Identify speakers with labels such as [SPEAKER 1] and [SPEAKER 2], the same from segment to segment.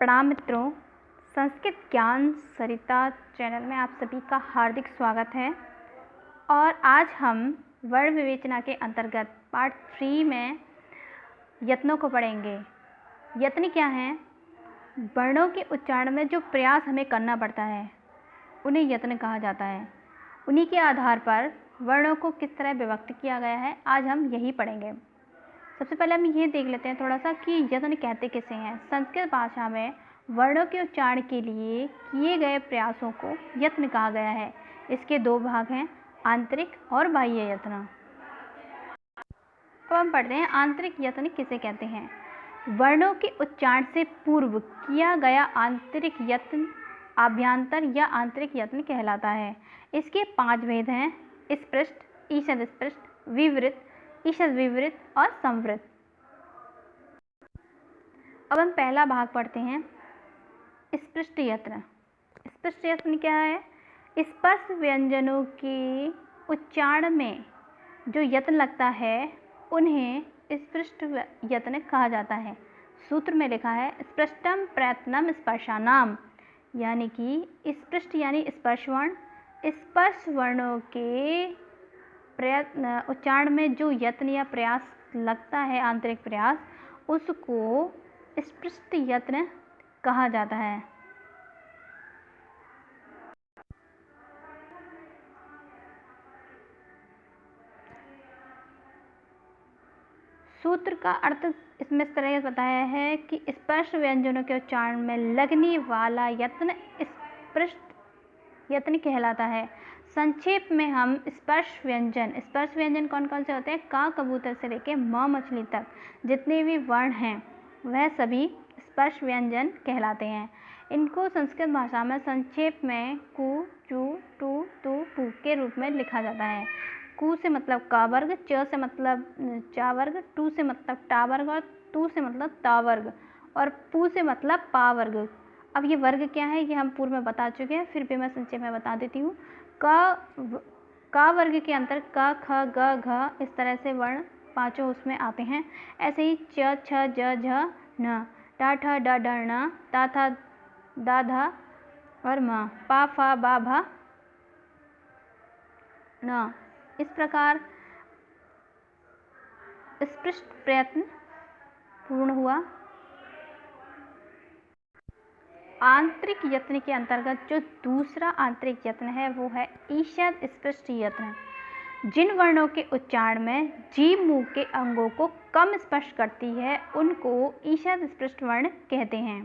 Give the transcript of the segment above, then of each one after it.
[SPEAKER 1] प्रणाम मित्रों, संस्कृत ज्ञान सरिता चैनल में आप सभी का हार्दिक स्वागत है। और आज हम वर्ण विवेचना के अंतर्गत पार्ट 3 में यत्नों को पढ़ेंगे। यत्न क्या हैं? वर्णों के उच्चारण में जो प्रयास हमें करना पड़ता है उन्हें यत्न कहा जाता है। उन्हीं के आधार पर वर्णों को किस तरह विभक्त किया गया है, आज हम यही पढ़ेंगे। सबसे पहले हम ये देख लेते हैं थोड़ा सा कि यत्न कहते किसे हैं। संस्कृत भाषा में वर्णों के उच्चारण के लिए किए गए प्रयासों को यत्न कहा गया है। इसके दो भाग हैं, आंतरिक और बाह्य यत्न। अब हम पढ़ते हैं आंतरिक यत्न किसे कहते हैं। वर्णों के उच्चारण से पूर्व किया गया आंतरिक यत्न आभ्यंतर या आंतरिक यत्न कहलाता है। इसके 5 भेद हैं, स्पृष्ट, ईषद स्पृष्ट, विवृत, ईषद विवृत और संवृत। अब हम पहला भाग पढ़ते हैं, स्पृष्ट यत्न। स्पृष्ट यत्न क्या है? स्पर्श व्यंजनों के उच्चारण में जो यत्न लगता है उन्हें स्पृष्ट यत्न कहा जाता है। सूत्र में लिखा है स्पृष्टम प्रयत्नम स्पर्शानाम, यानी कि स्पृष्ट यानी स्पर्श वर्ण, स्पर्श वर्णों के प्रयत्न उच्चारण में जो यत्न या प्रयास लगता है, आंतरिक प्रयास, उसको स्पृष्ट यत्न कहा जाता है। सूत्र का अर्थ इसमें इस तरह बताया है कि स्पर्श व्यंजनों के उच्चारण में लगने वाला यत्न स्पृष्ट यत्न कहलाता है। संक्षेप में हम स्पर्श व्यंजन कौन कौन से होते हैं? का कबूतर से लेके म मछली तक जितने भी वर्ण हैं वह सभी स्पर्श व्यंजन कहलाते हैं। इनको संस्कृत भाषा में संक्षेप में कु, चु, टू, तु, पु के रूप में लिखा जाता है। कु से मतलब का वर्ग, च से मतलब चा वर्ग, टू से मतलब टा वर्ग और तू से मतलब ता वर्ग और पू से मतलब पा वर्ग। अब ये वर्ग क्या है ये हम पूर्व में बता चुके हैं, फिर भी मैं संक्षेप में बता देती हूँ। का वर्ग के अंतर क, ख, ग, घ इस तरह से वर्ण पांचों उसमें आते हैं। ऐसे ही च, छ, ज, झ, न, टा, ठ, ड, ढ, ण, ता, था, दा, धा और म, पा, फा, बा, भा, न। इस प्रकार स्पृष्ट प्रयत्न पूर्ण हुआ। आंतरिक यत्न के अंतर्गत जो दूसरा आंतरिक यत्न है वो है ईषद स्पृष्ट यत्न। जिन वर्णों के उच्चारण में जीभ मुंह के अंगों को कम स्पर्श करती है उनको ईषद स्पृष्ट वर्ण कहते हैं।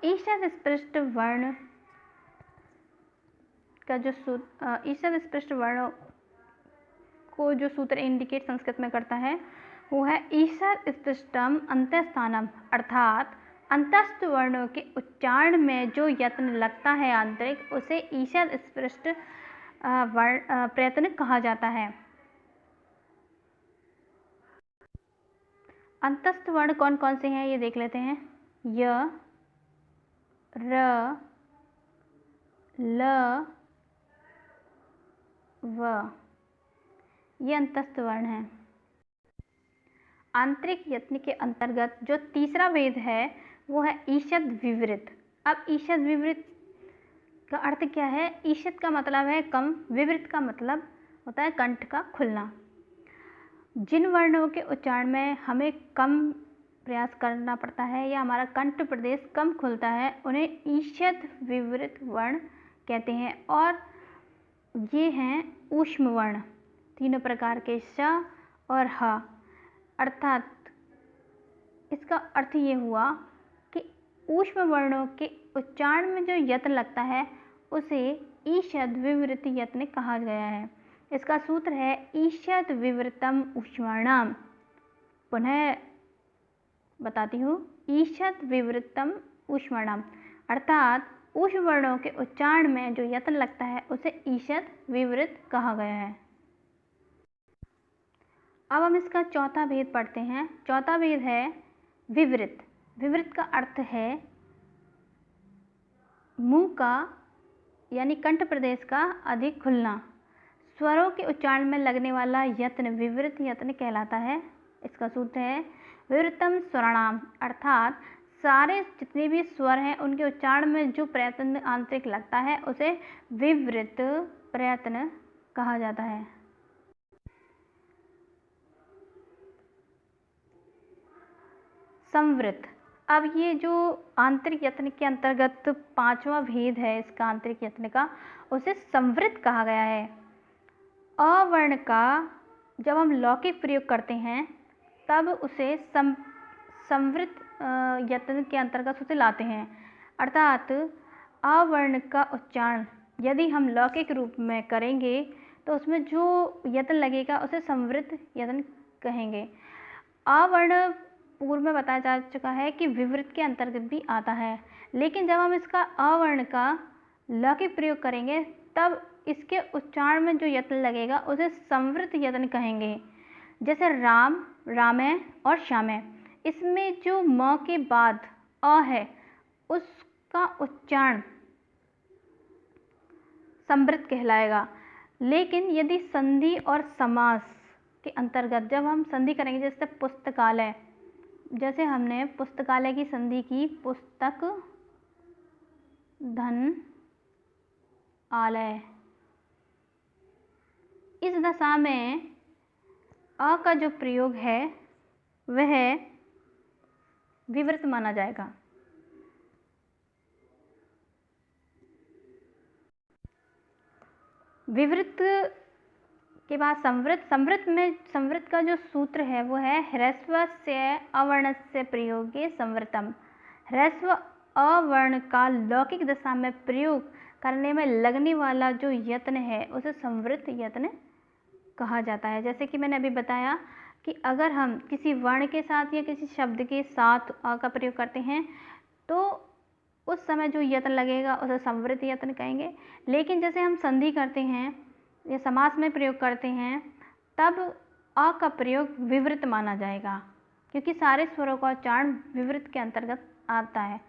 [SPEAKER 1] ईषद स्पृष्ट वर्ण का जो ईषद स्पृष्ट वर्णों को जो सूत्र इंडिकेट संस्कृत में करता है वो है ईषद स्पृष्टम अंतस्थानम, अर्थात अंतस्थ वर्णों के उच्चारण में जो यत्न लगता है आंतरिक, उसे ईषद स्पृष्ट प्रयत्न कहा जाता है। अंतस्थ वर्ण कौन कौन से हैं ये देख लेते हैं। य, र, ल, व, ये अंतस्थ वर्ण हैं। आंतरिक यत्न के अंतर्गत जो तीसरा भेद है वो है ईषद विवृत। अब ईषद विवृत का अर्थ क्या है? ईषद का मतलब है कम, विवृत का मतलब होता है कंठ का खुलना। जिन वर्णों के उच्चारण में हमें कम प्रयास करना पड़ता है या हमारा कंठ प्रदेश कम खुलता है उन्हें ईषद विवृत वर्ण कहते हैं। और ये हैं ऊष्म वर्ण, तीनों प्रकार के श और ह। अर्थात इसका अर्थ ये हुआ कि ऊष्म वर्णों के उच्चारण में जो यत्न लगता है उसे ईषद विवृत यत्न कहा गया है। इसका सूत्र है ईषद विवृतम ऊष्माणाम। पुनः बताती हूँ, ईषद विवृतम ऊष्माणाम, अर्थात ऊष्म वर्णों के उच्चारण में जो यत्न लगता है उसे ईषद विवृत कहा गया है। अब हम इसका चौथा भेद पढ़ते हैं। चौथा भेद है विवृत। विवृत का अर्थ है मुंह का यानी कंठ प्रदेश का अधिक खुलना। स्वरों के उच्चारण में लगने वाला यत्न विवृत यत्न कहलाता है। इसका सूत्र है विवृतम स्वराणाम अर्थात सारे जितने भी स्वर हैं उनके उच्चारण में जो प्रयत्न आंतरिक लगता है उसे विवृत प्रयत्न कहा जाता है। संवृत, अब ये जो आंतरिक यत्न के अंतर्गत पांचवा भेद है इसका आंतरिक यत्न का, उसे संवृत कहा गया है। अवर्ण का जब हम लौकिक प्रयोग करते हैं तब उसे संवृत यत्न के अंतर्गत उसे लाते हैं, अर्थात अवर्ण का उच्चारण यदि हम लौकिक रूप में करेंगे तो उसमें जो यत्न लगेगा उसे संवृत यत्न कहेंगे। अवर्ण पूर्व में बताया जा चुका है कि विवृत के अंतर्गत भी आता है, लेकिन जब हम इसका अवर्ण का लौकिक प्रयोग करेंगे तब इसके उच्चारण में जो यत्न लगेगा उसे संवृत यत्न कहेंगे। जैसे राम, रामय और श्यामय, इसमें जो म के बाद अ है उसका उच्चारण संवृत कहलाएगा। लेकिन यदि संधि और समास के अंतर्गत जब हम संधि करेंगे, जैसे पुस्तकालय, जैसे हमने पुस्तकालय की संधि की पुस्तक धन आलय, इस दशा में अ का जो प्रयोग है वह विवृत माना जाएगा। विवृत के बाद संवृत। संवृत का जो सूत्र है वो है ह्रस्वस्य अवर्णस्य प्रयोगे संवृतम। ह्रस्व अवर्ण का लौकिक दशा में प्रयोग करने में लगने वाला जो यत्न है उसे संवृत यत्न कहा जाता है। जैसे कि मैंने अभी बताया कि अगर हम किसी वर्ण के साथ या किसी शब्द के साथ अ का प्रयोग करते हैं तो उस समय जो यत्न लगेगा उसे संवृत यत्न कहेंगे। लेकिन जैसे हम संधि करते हैं या समास में प्रयोग करते हैं तब अ का प्रयोग विवृत माना जाएगा, क्योंकि सारे स्वरों का उच्चारण विवृत के अंतर्गत आता है।